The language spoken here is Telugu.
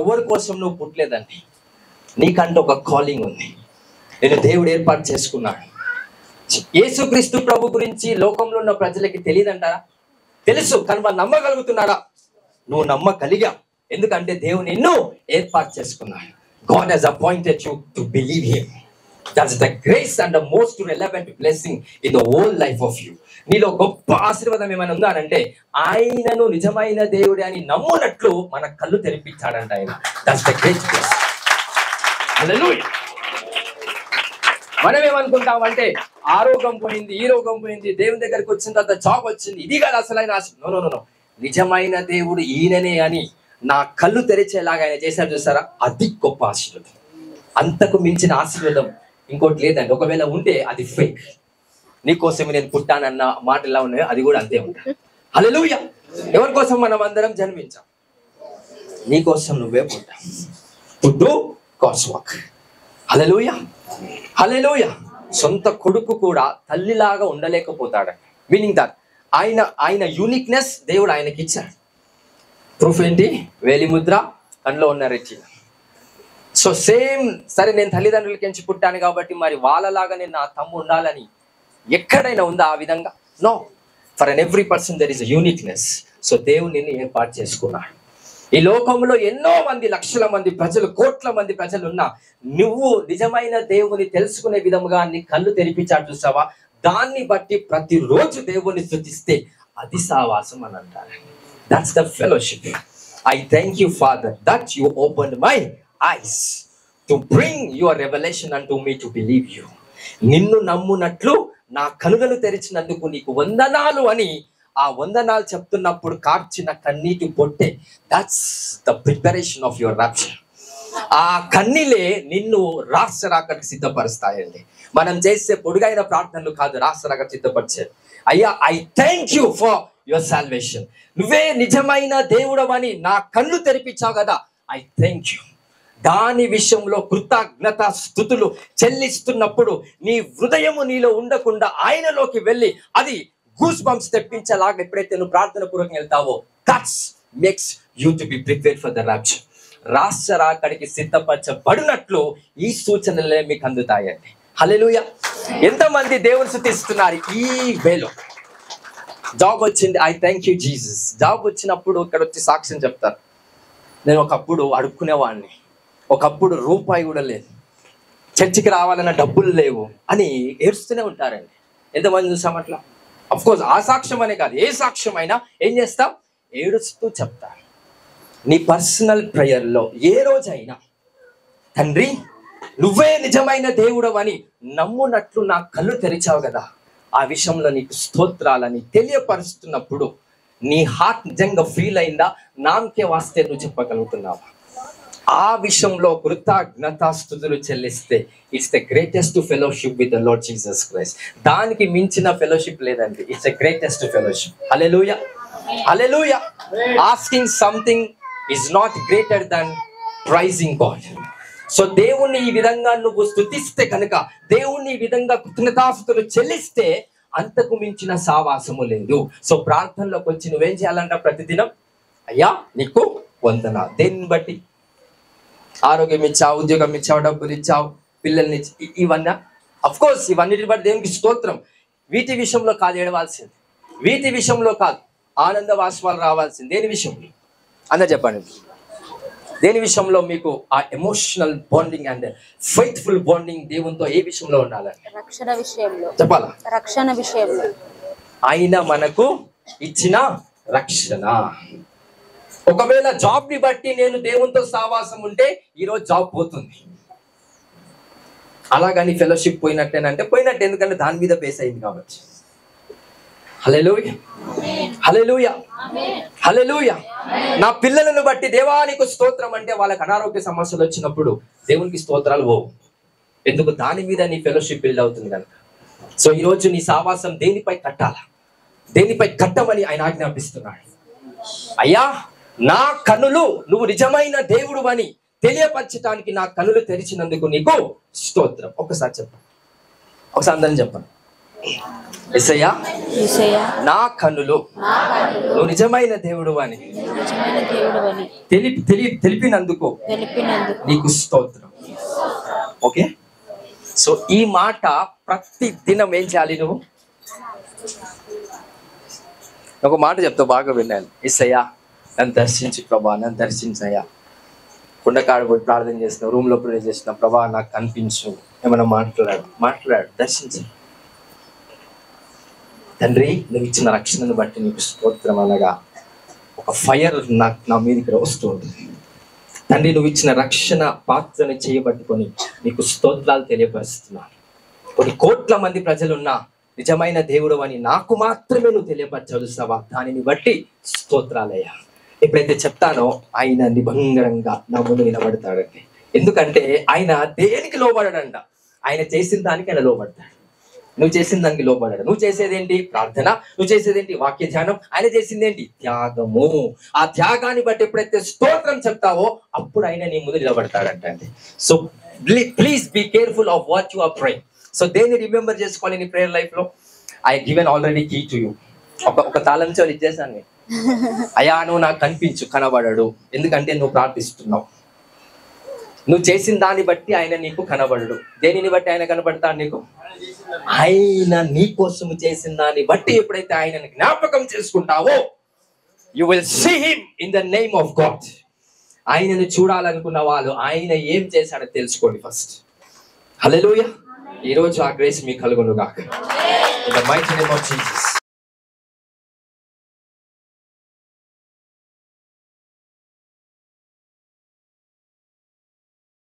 ఎవరి కోసం నువ్వు పుట్టలేదండి. నీకంటూ ఒక కాలింగ్ ఉంది. నేను దేవుడు ఏర్పాటు చేసుకున్నాడు. యేసుక్రీస్తు ప్రభు గురించి లోకంలో ఉన్న ప్రజలకి తెలియదంటారా? తెలుసు, కానీ వాళ్ళు నమ్మగలుగుతున్నారా? నువ్వు నమ్మగలిగా. ఎందుకంటే దేవుడు నిన్ను ఏర్పాటు చేసుకున్నాడు. God has appointed you to believe him. That's the grace and the most relevant blessing in the whole life of you. నీలో గొప్ప ఆశీర్వాదం ఏమైనా ఉందా అంటే ఆయనను నిజమైన దేవుడే అని నమ్మునట్లు మన కళ్ళు తెరిపించాడంట ఆయన. That's the great blessing. Hallelujah. మనం ఏమనుకుంటాం అంటే ఆ రోగం పోయింది, ఈ రోగం పోయింది, దేవుని దగ్గరికి వచ్చిన తర్వాత జాబ్ వచ్చింది, ఇది కాదు అసలైన ఆశీర్వాదం. నో. నిజమైన దేవుడు ఈయననే అని నా కళ్ళు తెరిచేలాగా ఆయన చేశాడు చూసారా, అది గొప్ప ఆశీర్వాదం. అంతకు మించిన ఆశీర్వాదం ఇంకోటి లేదండి. ఒకవేళ ఉంటే అది ఫేక్. నీకోసమే నేను పుట్టానన్న మాట ఎలా ఉన్నాయో అది కూడా అంతే ఉంటాయి. హల్లెలూయా. ఎవరి కోసం మనం అందరం జన్మించాం? నీకోసం నువ్వే పుట్టావు. పుట్టు కాస్వాక్. హల్లెలూయా, హల్లెలూయా. సొంత కొడుకు కూడా తల్లిలాగా ఉండలేకపోతాడండి. మీనింగ్ దట్ ఆయన యూనిక్నెస్ దేవుడు ఆయనకి ఇచ్చాడు. ప్రూఫ్ ఏంటి? వేలిముద్ర, కళ్ళలో ఉన్న రెటీనా. సో సేమ్, సరే నేను తల్లిదండ్రులకి ఎంచి పుట్టాను కాబట్టి మరి వాళ్ళలాగా నేను నా తమ్ము ఉండాలని ఎక్కడైనా ఉందా ఆ విధంగా? No. For an every person there is a uniqueness. So దేవుడు నిన్ను ఏర్పాటు చేసుకున్నాడు. ఈ లోకంలో ఎన్నో మంది, లక్షల మంది ప్రజలు, కోట్ల మంది ప్రజలు ఉన్నా నువ్వు నిజమైన దేవుని తెలుసుకునే విధముగా నీ కళ్ళు తెరిపించాడు చూసావా, దాన్ని బట్టి ప్రతిరోజు దేవుని స్తుతిస్తే అది సావాసం అని అంటారు. That's the fellowship. I thank you, Father, that you opened my eyes to bring your revelation unto me to believe you. నిన్ను నమ్మునట్లు నా కనులను తెరిచినందుకు నీకు వందనాలు అని ఆ వందనాలు చెప్తున్నప్పుడు కార్చిన కన్నీటి పొట్టే, that's the preparation of your rapture. ఆ కన్నీలే నిన్ను రాష్ట్రాకరికి సిద్ధపరుస్తాయండి. మనం చేసే పొడుగైన ప్రార్థనలు కాదు రాష్ట్రాక సిద్ధపరిచేది. అయ్యా, I thank you for your salvation. నువ్వే నిజమైన దేవుడవని నా కళ్ళు తెరిపించావు కదా, ఐ థ్యాంక్ యూ. దాని విషయంలో కృతజ్ఞత స్తుతులు చెల్లిస్తున్నప్పుడు నీ హృదయము నీలో ఉండకుండా ఆయనలోకి వెళ్ళి అది గూస్ బంప్స్ తెప్పించేలాగా ఎప్పుడైతే నువ్వు ప్రార్థన పూర్వకంగా వెళ్తావో, that's makes you to be prepared for the rapture. రాకడికి సిద్ధపరచబడినట్లు ఈ సూచనలే మీకు అందుతాయండి. హల్లెలూయా. ఎంతమంది దేవుని స్తుతిస్తున్నారు ఈ వేలో? జాబ్ వచ్చింది, I thank you Jesus. Job వచ్చినప్పుడు ఇక్కడ వచ్చి సాక్ష్యం చెప్తారు, నేను ఒకప్పుడు అడుక్కునేవాడిని, ఒకప్పుడు రూపాయి కూడా లేదు, చర్చికి రావాలన్న డబ్బులు లేవు అని ఏడుస్తూనే ఉంటారండి. ఎంతమంది చూసాం అట్లా? అఫ్ కోర్స్ ఆ సాక్ష్యం అనే కాదు, ఏ సాక్ష్యం అయినా ఏం చేస్తాం? ఏడుస్తూ చెప్తారు. నీ పర్సనల్ ప్రేయర్లో ఏ రోజైనా తండ్రి నువ్వే నిజమైన దేవుడు అని నమ్మునట్లు నా కళ్ళు తెరిచావు కదా, ఆ విషయంలో నీకు స్తోత్రాలని తెలియపరుస్తున్నప్పుడు నీ హార్ట్ నిజంగా ఫీల్ అయిందా? నామకే వాస్తే నువ్వు చెప్పగలుగుతున్నావా? ఆ విషయంలో కృతజ్ఞతాస్తుతులు చెల్లిస్తే it's the greatest fellowship with the lord Jesus Christ. దానికి మించిన ఫెలోషిప్ లేదండి. It's the greatest fellowship. Hallelujah, hallelujah. Asking something is not greater than pricing God. So దేవుణ్ణి ఈ విధంగా నువ్వు స్తుతిస్తే కనుక, దేవుణ్ణి ఈ విధంగా కృతజ్ఞతాస్తుతులు చెల్లిస్తే అంతకు మించిన సావాసము లేదు. సో ప్రార్థనలోకి వచ్చి నువ్వేం చేయాలంట? ప్రతిదినం అయ్యా నీకు వందనాలు. దేన్ని బట్టి? ఆరోగ్యం ఇచ్చావు, ఉద్యోగం ఇచ్చావు, డబ్బులు ఇచ్చావు, పిల్లల్ని ఇవన్నీ అఫ్ కోర్స్ ఇవన్నిటిని బట్టి దేవునికి స్తోత్రం. వీటి విషయంలో కాదు ఏడవాల్సింది, వీటి విషయంలో కాదు ఆనంద వాస్వాలు రావాల్సింది. దేని విషయంలో అందరు చెప్పండి. దేని విషయంలో మీకు ఆ emotional bonding and faithful bonding దేవునితో ఏ విషయంలో ఉండాలండి? రక్షణ విషయంలో చెప్పాలా? రక్షణ విషయంలో ఆయన మనకు ఇచ్చిన రక్షణ. ఒకవేళ జాబ్ ని బట్టి నేను దేవునితో సావాసం ఉంటే ఈరోజు జాబ్ పోతుంది. అలాగని ఫెలోషిప్ పోయినట్టేనంటే పోయినట్టు, ఎందుకంటే దాని మీద బేస్ అయింది కాబట్టి. హల్లెలూయా, హల్లెలూయా, హల్లెలూయా. నా పిల్లలను బట్టి దేవానికి స్తోత్రం అంటే వాళ్ళకి అనారోగ్య సమస్యలు వచ్చినప్పుడు దేవునికి స్తోత్రాలు పోవు. ఎందుకు? దాని మీద నీ ఫెలోషిప్ బిల్డ్ అవుతుంది కనుక. సో ఈరోజు నీ సావాసం దేనిపై కట్టాలా? దేనిపై కట్టమని ఆయన ఆజ్ఞాపిస్తున్నాడు. అయ్యా నా కనులు నువ్వు నిజమైన దేవుడు అని తెలియపరచడానికి నా కనులు తెరిచినందుకు నీకు స్తోత్రం. ఒకసారి చెప్పండి, ఒకసారి అందరం చెప్పండి. యేసయ్యా యేసయ్యా నా కన్నులు నా కన్నులు నువ్వు నిజమైన దేవుడు అని నిజమైన దేవుడవని తెలిపినందుకు నీకు స్తోత్రం. ఓకే, సో ఈ మాట ప్రతి దినం ఏం చేయాలి? నువ్వు ఒక మాట చెప్తా, బాగా విన్నాను. యేసయ్యా నన్ను దర్శించు ప్రభా, నన్ను దర్శించయ్యా. కుండకాడ పోయి ప్రార్థన చేస్తున్నావు, రూమ్లో ప్రే చేస్తున్నావు, ప్రభా నాకు కనిపించు, ఏమైనా మాట్లాడు, దర్శించు. తండ్రి నువ్వు ఇచ్చిన రక్షణను బట్టి నీకు స్తోత్రం అనగా ఒక ఫైర్ నా మీదకి వస్తూ ఉంటుంది. తండ్రి నువ్వు ఇచ్చిన రక్షణ పాత్రను చేయబట్టుకొని నీకు స్తోత్రాలు తెలియపరుస్తున్నాను. కొన్ని కోట్ల మంది ప్రజలున్నా నిజమైన దేవుడు అని నాకు మాత్రమే నువ్వు తెలియపరచవలసావా, దానిని బట్టి స్తోత్రాలయ్యా. ఎప్పుడైతే చెప్తానో ఆయన నిబంధనంగా నా ముందు నిలబడతాడండి. ఎందుకంటే ఆయన దేనికి లోబడడంట, ఆయన చేసిన దానికి ఆయన లోబడతాడు. నువ్వు చేసిన దానికి లోబడ్డాడు. నువ్వు చేసేదేంటి? ప్రార్థన. నువ్వు చేసేదేంటి? వాక్య ధ్యానం. ఆయన చేసిందేంటి? త్యాగము. ఆ త్యాగాన్ని బట్టి ఎప్పుడైతే స్తోత్రం చెప్తావో అప్పుడు ఆయన నీ ముందు నిలబడతాడంటండి. So please be careful of what you are praying. So దేన్ని రిమెంబర్ చేసుకోవాలి నీ ప్రేయర్ లైఫ్ లో? I given already key to you. ఒక తాళం చెవులు ఇచ్చేసాను నేను. అయ్యా నువ్వు నాకు కనిపించు, కనబడడు. ఎందుకంటే నువ్వు ప్రార్థిస్తున్నావు. నువ్వు చేసిన దాన్ని బట్టి ఆయన నీకు కనబడడు. దేనిని బట్టి ఆయన కనబడతాడు నీకు? ఆయన నీ కోసము చేసిన దాన్ని బట్టి ఎప్పుడైతే ఆయనని జ్ఞాపకం చేసుకుంటావో you will see him in the name of God. ఆయనను చూడాలనుకున్న వాళ్ళు ఆయన ఏం చేశాడో తెలుసుకోండి ఫస్ట్. హల్లెలూయా. ఈ రోజు ఆ గ్రేస్ మీకు కలుగును గాక. In the mighty name of Jesus.